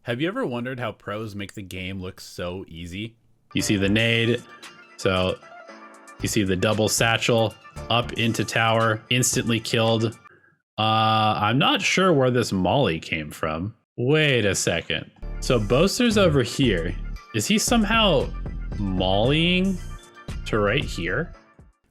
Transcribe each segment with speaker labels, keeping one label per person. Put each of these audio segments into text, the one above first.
Speaker 1: Have you ever wondered how pros make the game look so easy? You see the nade, so you see the double satchel up into tower, instantly killed. I'm not sure where this molly came from. Wait a second. So Boaster's over here. Is he somehow mollying to right here?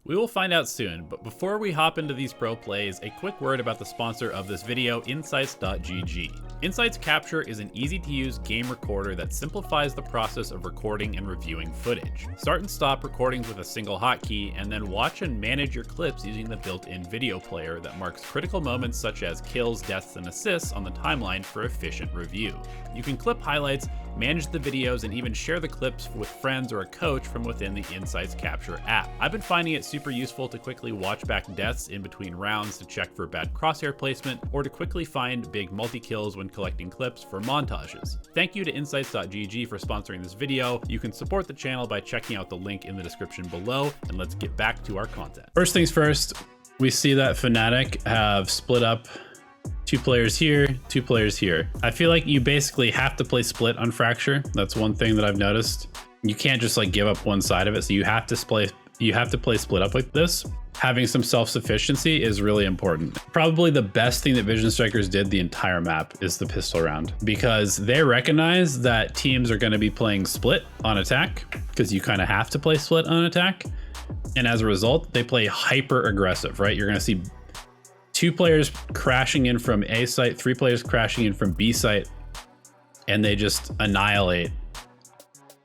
Speaker 1: We will find out soon, but before we hop into these pro plays, a quick word about the sponsor of this video, Insights.gg. Insights Capture is an easy-to-use game recorder that simplifies the process of recording and reviewing footage. Start and stop recordings with a single hotkey, and then watch and manage your clips using the built-in video player that marks critical moments such as kills, deaths, and assists on the timeline for efficient review. You can clip highlights, manage the videos, and even share the clips with friends or a coach from within the Insights Capture app. I've been finding it super useful to quickly watch back deaths in between rounds to check for bad crosshair placement, or to quickly find big multi-kills when collecting clips for montages. Thank you to Insights.gg for sponsoring this video. You can support the channel by checking out the link in the description below, and let's get back to our content. First things first, we see that Fnatic have split up 2 players here, 2 players here. I feel like you basically have to play split on Fracture. That's one thing that I've noticed. You can't just like give up one side of it, so you have to play split up like this. Having some self-sufficiency is really important. Probably the best thing that Vision Strikers did the entire map is the pistol round, because they recognize that teams are going to be playing split on attack, because you kind of have to play split on attack. And as a result, they play hyper aggressive, right? You're going to see 2 players crashing in from A site, 3 players crashing in from B site, and they just annihilate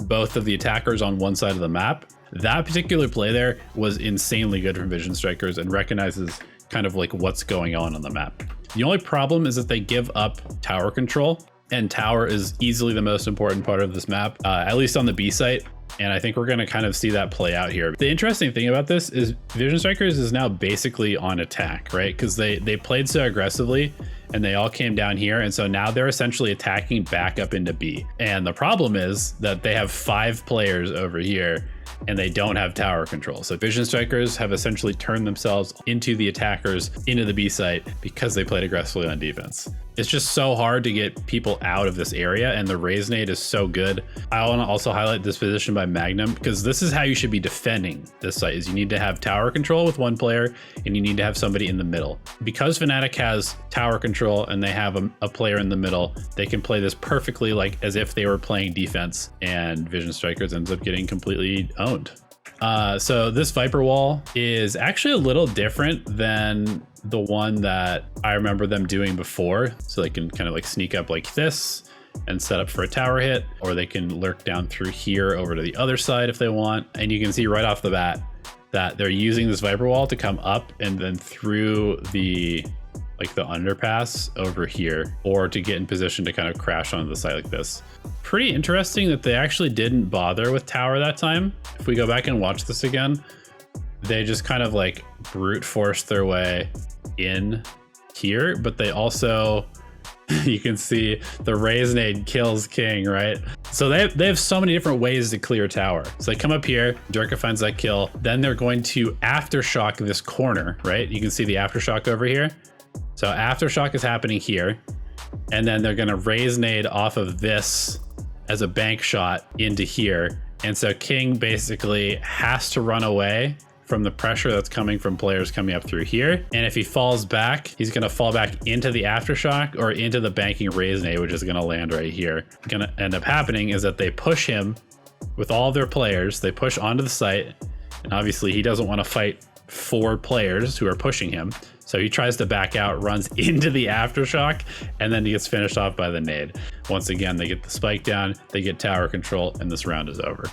Speaker 1: both of the attackers on one side of the map. That particular play there was insanely good from Vision Strikers and recognizes kind of like what's going on the map. The only problem is that they give up tower control, and tower is easily the most important part of this map, at least on the B site. And I think we're going to kind of see that play out here. The interesting thing about this is Vision Strikers is now basically on attack, right? Because they played so aggressively and they all came down here. And so now they're essentially attacking back up into B. And the problem is that they have 5 players over here and they don't have tower control. So Vision Strikers have essentially turned themselves into the attackers into the B site because they played aggressively on defense. It's just so hard to get people out of this area, and the raise nade is so good. I want to also highlight this position by Magnum, because this is how you should be defending this site. Is you need to have tower control with 1 player, and you need to have somebody in the middle. Because Fnatic has tower control and they have a player in the middle, they can play this perfectly like as if they were playing defense, and Vision Strikers ends up getting completely owned. So this Viper wall is actually a little different than the one that I remember them doing before. So they can kind of like sneak up like this and set up for a tower hit, or they can lurk down through here over to the other side if they want. And you can see right off the bat that they're using this Viper wall to come up and then through the underpass over here, or to get in position to kind of crash onto the side like this. Pretty interesting that they actually didn't bother with tower that time. If we go back and watch this again, they just kind of like brute force their way in here, but they also, you can see the raise nade kills King, right? So they have so many different ways to clear tower. So they come up here, Durka finds that kill, then they're going to aftershock this corner, right? You can see the aftershock over here. So aftershock is happening here, and then they're gonna raise nade off of this as a bank shot into here. And so King basically has to run away from the pressure that's coming from players coming up through here. And if he falls back, he's gonna fall back into the aftershock or into the banking raise nade, which is gonna land right here. Gonna end up happening is that they push him with all their players, they push onto the site, and obviously he doesn't wanna fight 4 players who are pushing him. So he tries to back out, runs into the aftershock, and then he gets finished off by the nade. Once again, they get the spike down, they get tower control, and this round is over.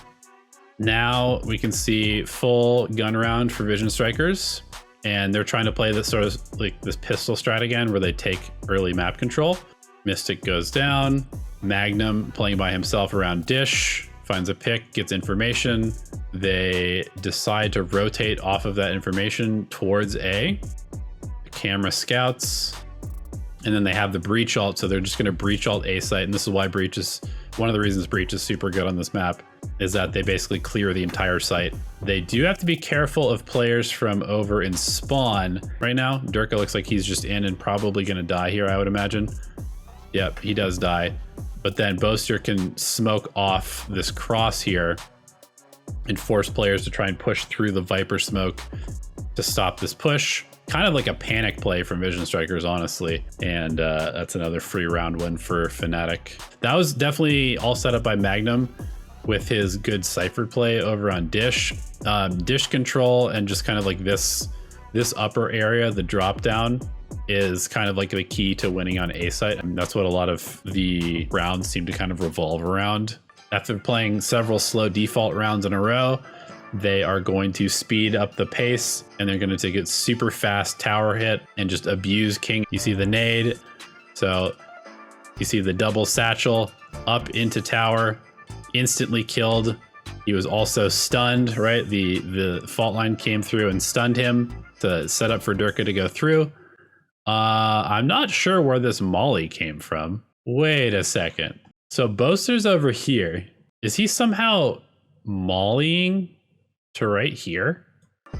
Speaker 1: Now we can see full gun round for Vision Strikers, and they're trying to play this sort of like this pistol strat again, where they take early map control. Mystic goes down, Magnum playing by himself around Dish, finds a pick, gets information. They decide to rotate off of that information towards A. Camera scouts, and then they have the breach ult, so they're just going to breach ult A site. And this is why breach is one of the reasons breach is super good on this map, is that they basically clear the entire site. They do have to be careful of players from over in spawn. Right now Durka looks like he's just in and probably going to die here, I would imagine. Yep, he does die. but then Boaster can smoke off this cross here and force players to try and push through the Viper smoke to stop this push. Kind of like a panic play from Vision Strikers, honestly. And that's another free round win for Fnatic. That was definitely all set up by Magnum with his good Cypher play over on Dish. Dish control and just kind of like this upper area, the drop down, is kind of like the key to winning on A site. I mean, that's what a lot of the rounds seem to kind of revolve around. After playing several slow default rounds in a row, they are going to speed up the pace and they're going to take it super fast tower hit and just abuse King. You see the nade, so you see the double satchel up into tower, instantly killed. He was also stunned, right? The fault line came through and stunned him to set up for Durka to go through. I'm not sure where this molly came from. Wait a second. So Boaster's over here. Is he somehow mollying to right here?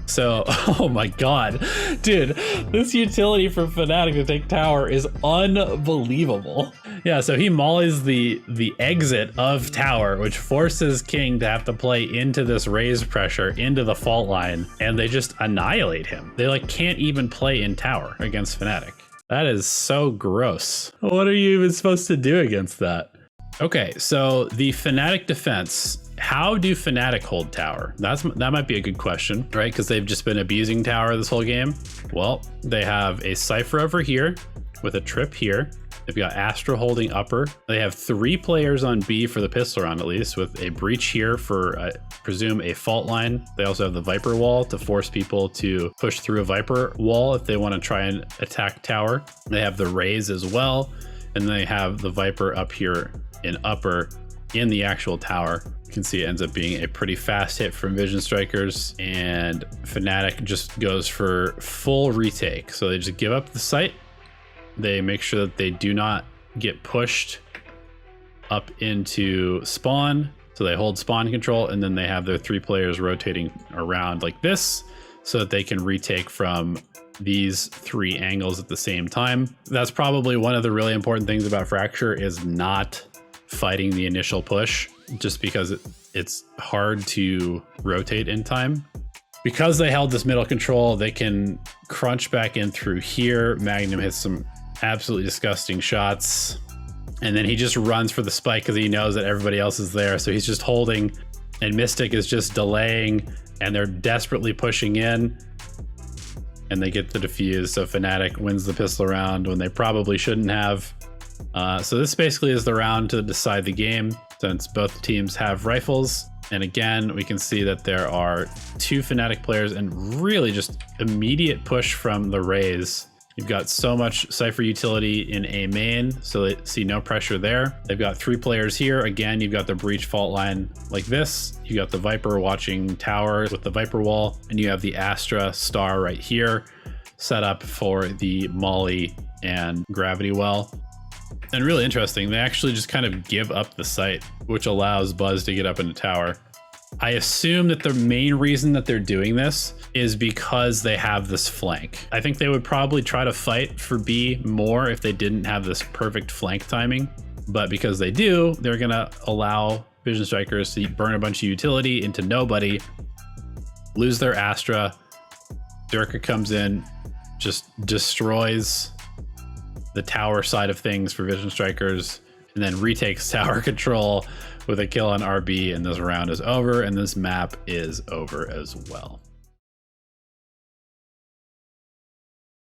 Speaker 1: So, oh my god, dude, this utility from Fnatic to take tower is unbelievable. Yeah, so he mollies the exit of tower, which forces King to have to play into this raise pressure into the fault line, and they just annihilate him. They like can't even play in tower against Fnatic. That is so gross. What are you even supposed to do against that? Okay, so the Fnatic defense. How do Fnatic hold tower? That might be a good question, right? Because they've just been abusing tower this whole game. Well, they have a Cypher over here with a trip here. They've got Astra holding upper. They have 3 players on B for the pistol round, at least, with a breach here for, I presume, a fault line. They also have the Viper wall to force people to push through a Viper wall if they want to try and attack tower. They have the raise as well, and they have the Viper up here in upper in the actual tower. You can see it ends up being a pretty fast hit from Vision Strikers, and Fnatic just goes for full retake. So they just give up the site. They make sure that they do not get pushed up into spawn. So they hold spawn control, and then they have their 3 players rotating around like this so that they can retake from these 3 angles at the same time. That's probably one of the really important things about Fracture, is not fighting the initial push, just because it's hard to rotate in time. Because they held this middle control, they can crunch back in through here. Magnum hits some absolutely disgusting shots, and then he just runs for the spike because he knows that everybody else is there. So he's just holding, and Mystic is just delaying, and they're desperately pushing in, and they get the defuse. So Fnatic wins the pistol round when they probably shouldn't have. So this basically is the round to decide the game, since both teams have rifles. And again, we can see that there are 2 Fnatic players and really just immediate push from the raise. You've got so much Cypher utility in A main, so they see no pressure there. They've got 3 players here. Again, you've got the breach fault line like this. You got the Viper watching tower with the Viper wall, and you have the Astra star right here set up for the molly and gravity well. And really interesting, they actually just kind of give up the site, which allows Buzz to get up into tower. I assume that the main reason that they're doing this is because they have this flank. I think they would probably try to fight for B more if they didn't have this perfect flank timing. But because they do, they're gonna allow Vision Strikers to burn a bunch of utility into nobody, lose their Astra. Durka comes in, just destroys the tower side of things for Vision Strikers, and then retakes tower control with a kill on RB, and this round is over, and this map is over as well.